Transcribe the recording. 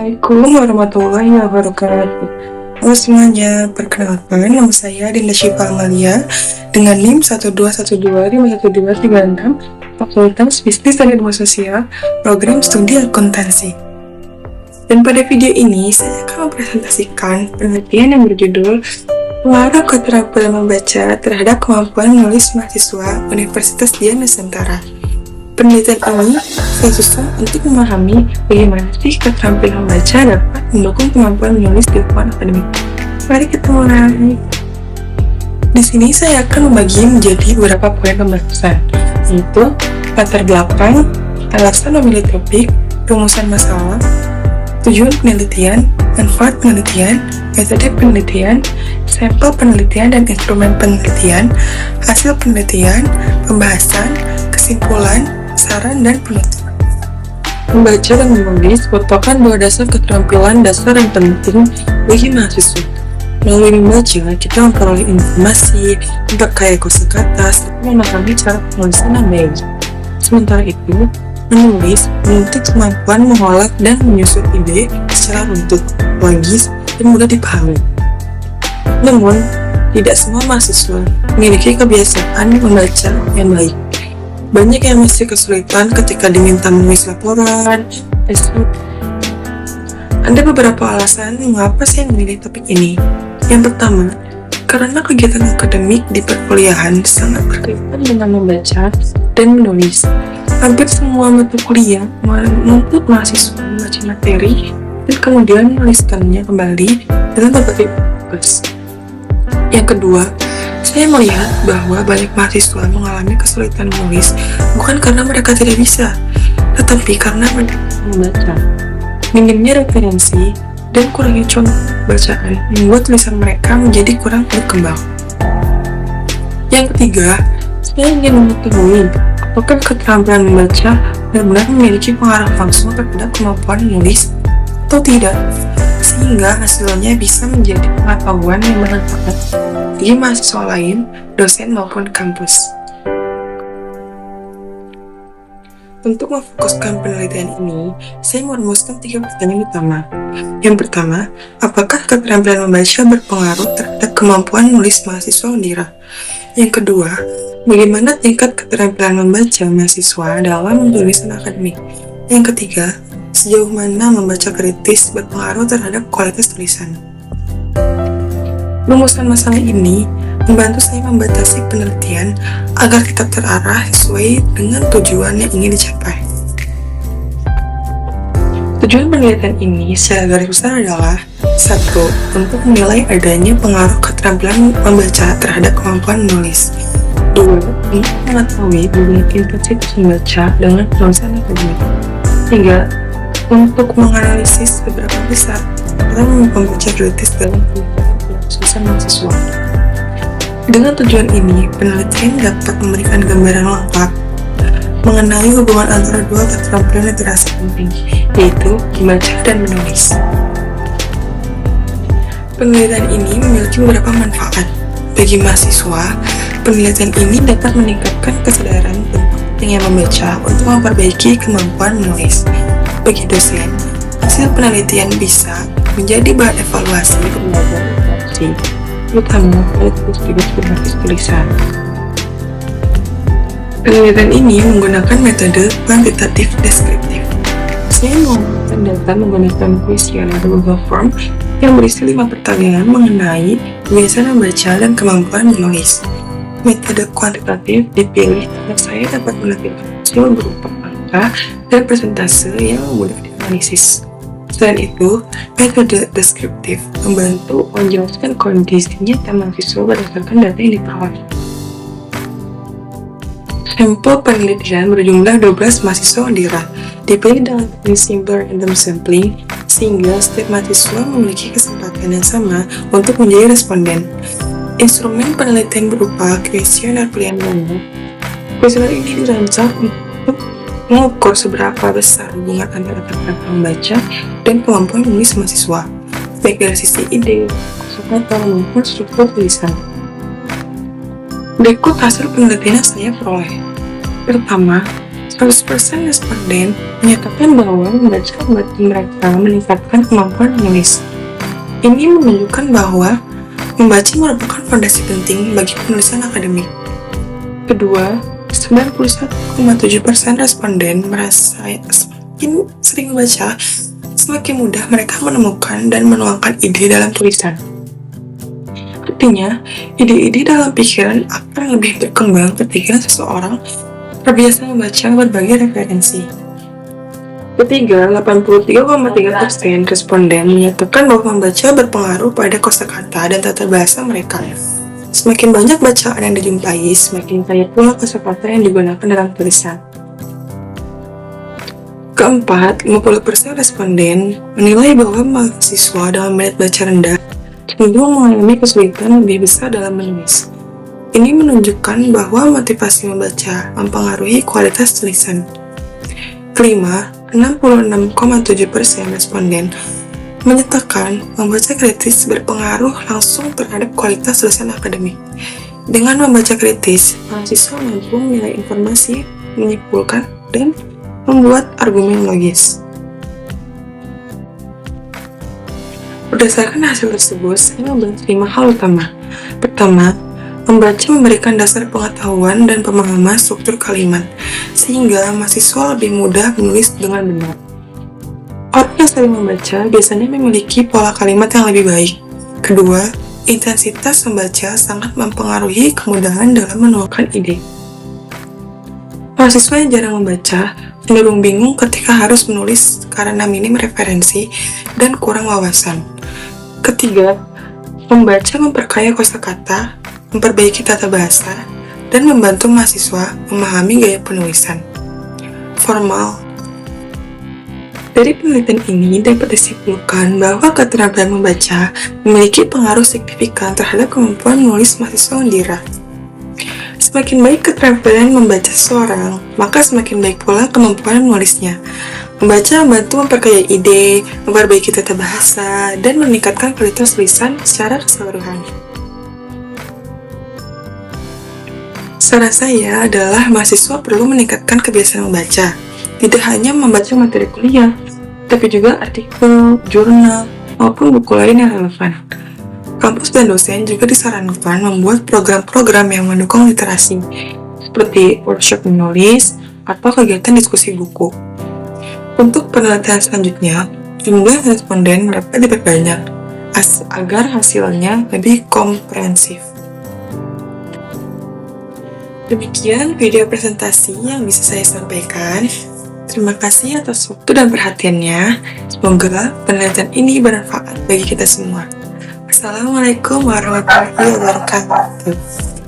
Assalamualaikum warahmatullahi wabarakatuh. Halo semuanya, perkenalkan nama saya Dinda Syifa Amalia dengan NIM 121251236 Fakultas Bisnis dan Ilmu Sosial, Program Studi Akuntansi. Dan pada video ini saya akan mempresentasikan penelitian yang berjudul Pengaruh Keterampilan Membaca Terhadap Kemampuan Menulis Mahasiswa Universitas Dian Nusantara. Penelitian ini saya susun untuk memahami bagaimana sih keterampilan membaca dapat mendukung kemampuan menulis di lingkungan akademik. Mari kita mulai. Di sini saya akan membagi menjadi beberapa poin pembahasan, yaitu latar belakang, alasan memilih topik, rumusan masalah, tujuan penelitian, manfaat penelitian, metode penelitian, sampel penelitian dan instrumen penelitian, hasil penelitian, pembahasan, kesimpulan, saran dan penutup. Membaca dan menulis merupakan dua dasar keterampilan dasar yang penting bagi mahasiswa. Melalui membaca, kita memperoleh informasi, memperkaya kosakata, serta memahami cara penulisan yang baik. Sementara itu, menulis menuntut kemampuan mengolah dan menyusun ide secara runtut, logis, dan mudah dipahami. Namun, tidak semua mahasiswa memiliki kebiasaan membaca yang baik. Banyak yang masih kesulitan ketika diminta menulis laporan, esai. Ada beberapa alasan mengapa saya memilih topik ini. Yang pertama, karena kegiatan akademik di perkuliahan sangat berkaitan dengan membaca dan menulis. Hampir semua mata kuliah menuntut mahasiswa membaca materi dan kemudian menuliskannya kembali dalam berbagai tugas. Yang kedua, saya melihat bahwa banyak mahasiswa mengalami kesulitan menulis bukan karena mereka tidak bisa, tetapi karena mereka membaca. Minimnya referensi dan kurangnya contoh bacaan membuat tulisan mereka menjadi kurang berkembang. Yang ketiga, saya ingin mengetahui apakah keterampilan membaca benar-benar memiliki pengaruh langsung terhadap kemampuan menulis atau tidak, sehingga hasilnya bisa menjadi pengetahuan yang bermanfaat bagi mahasiswa lain, dosen maupun kampus. Untuk memfokuskan penelitian ini, saya merumuskan 3 pertanyaan utama. Yang pertama, apakah keterampilan membaca berpengaruh terhadap kemampuan menulis mahasiswa Undira? Yang kedua, bagaimana tingkat keterampilan membaca mahasiswa dalam tulisan akademik? Yang ketiga, sejauh mana membaca kritis berpengaruh terhadap kualitas tulisan? Rumusan masalah ini membantu saya membatasi penelitian agar tetap terarah sesuai dengan tujuan yang ingin dicapai. Tujuan penelitian ini secara garis besar adalah 1. Untuk menilai adanya pengaruh keterampilan membaca terhadap kemampuan menulis. 2. Untuk mengetahui hubungan intensitas membaca dengan penulisan akademik. 3. Untuk menganalisis seberapa besar orang membaca kritis dalam tulisan mahasiswa. Dengan tujuan ini, penelitian dapat memberikan gambaran lengkap mengenai hubungan antara dua keterampilan yang terasa penting, yaitu membaca dan menulis. Penelitian ini memiliki beberapa manfaat. Bagi mahasiswa, penelitian ini dapat meningkatkan kesadaran tentang pentingnya membaca untuk memperbaiki kemampuan menulis. Bagi dosen, hasil penelitian bisa menjadi bahan evaluasi pembelajaran interaksi, terutama pada tugas-tugas berbasis tulisan. Penelitian ini menggunakan metode kuantitatif deskriptif. Saya mengumpulkan data menggunakan kuesioner Google Form yang berisi 5 pertanyaan mengenai kebiasaan membaca dan kemampuan menulis. Metode kuantitatif dipilih karena saya dapat menampilkan hasil berupa angka dan persentase yang mudah dianalisis. Selain itu, metode deskriptif membantu menjelaskan kondisi nyata mahasiswa berdasarkan data yang diperoleh. Sampel penelitian berjumlah 12 mahasiswa Undira, dipilih dengan teknik simple random sampling, sehingga setiap mahasiswa memiliki kesempatan yang sama untuk menjadi responden. Instrumen penelitian berupa kuesioner pilihan ganda. Kuesioner ini dirancang untuk mengukur seberapa besar hubungan antara keterampilan membaca dan kemampuan menulis mahasiswa, baik dari sisi ide, kosakata, maupun struktur tulisan. Berikut hasil penelitian yang saya peroleh. Pertama, 100% responden menyatakan bahwa membaca membantu mereka meningkatkan kemampuan menulis. Ini menunjukkan bahwa membaca merupakan fondasi penting bagi penulisan akademik. Kedua, 91,7% responden merasa semakin sering membaca, semakin mudah mereka menemukan dan menuangkan ide dalam tulisan. Artinya, ide-ide dalam pikiran akan lebih berkembang ketika seseorang terbiasa membaca berbagai referensi. Ketiga, 83,3% responden menyatakan bahwa membaca berpengaruh pada kosakata dan tata bahasa mereka. Semakin banyak bacaan yang dijumpai, semakin kaya pula kosakata yang digunakan dalam tulisan. Keempat, 50% responden menilai bahwa mahasiswa dalam minat baca rendah cenderung mengalami kesulitan lebih besar dalam menulis. Ini menunjukkan bahwa motivasi membaca mempengaruhi kualitas tulisan. Kelima, 66,7% responden menyatakan membaca kritis berpengaruh langsung terhadap kualitas tulisan akademik. Dengan membaca kritis, mahasiswa mampu menilai informasi, menyimpulkan, dan membuat argumen logis. Berdasarkan hasil tersebut, saya membahas 5 hal utama. Pertama, membaca memberikan dasar pengetahuan dan pemahaman struktur kalimat, sehingga mahasiswa lebih mudah menulis dengan benar. Orang yang sering membaca biasanya memiliki pola kalimat yang lebih baik. Kedua, intensitas membaca sangat mempengaruhi kemudahan dalam menuangkan ide. Mahasiswa yang jarang membaca cenderung bingung ketika harus menulis karena minim referensi dan kurang wawasan. Ketiga, membaca memperkaya kosakata, memperbaiki tata bahasa, dan membantu mahasiswa memahami gaya penulisan formal. Dari penelitian ini dapat disimpulkan bahwa keterampilan membaca memiliki pengaruh signifikan terhadap kemampuan menulis mahasiswa Undira. Semakin baik keterampilan membaca seseorang, maka semakin baik pula kemampuan menulisnya. Membaca membantu memperkaya ide, memperbaiki tata bahasa, dan meningkatkan kualitas tulisan secara keseluruhan. Saran saya adalah mahasiswa perlu meningkatkan kebiasaan membaca, tidak hanya membaca materi kuliah, tapi juga artikel, jurnal, maupun buku lain yang relevan. Kampus dan dosen juga disarankan membuat program-program yang mendukung literasi, seperti workshop menulis atau kegiatan diskusi buku. Untuk penelitian selanjutnya, jumlah responden dapat diperbanyak agar hasilnya lebih komprehensif. Demikian video presentasi yang bisa saya sampaikan. Terima kasih atas waktu dan perhatiannya. Semoga penelitian ini bermanfaat bagi kita semua. Assalamualaikum warahmatullahi wabarakatuh.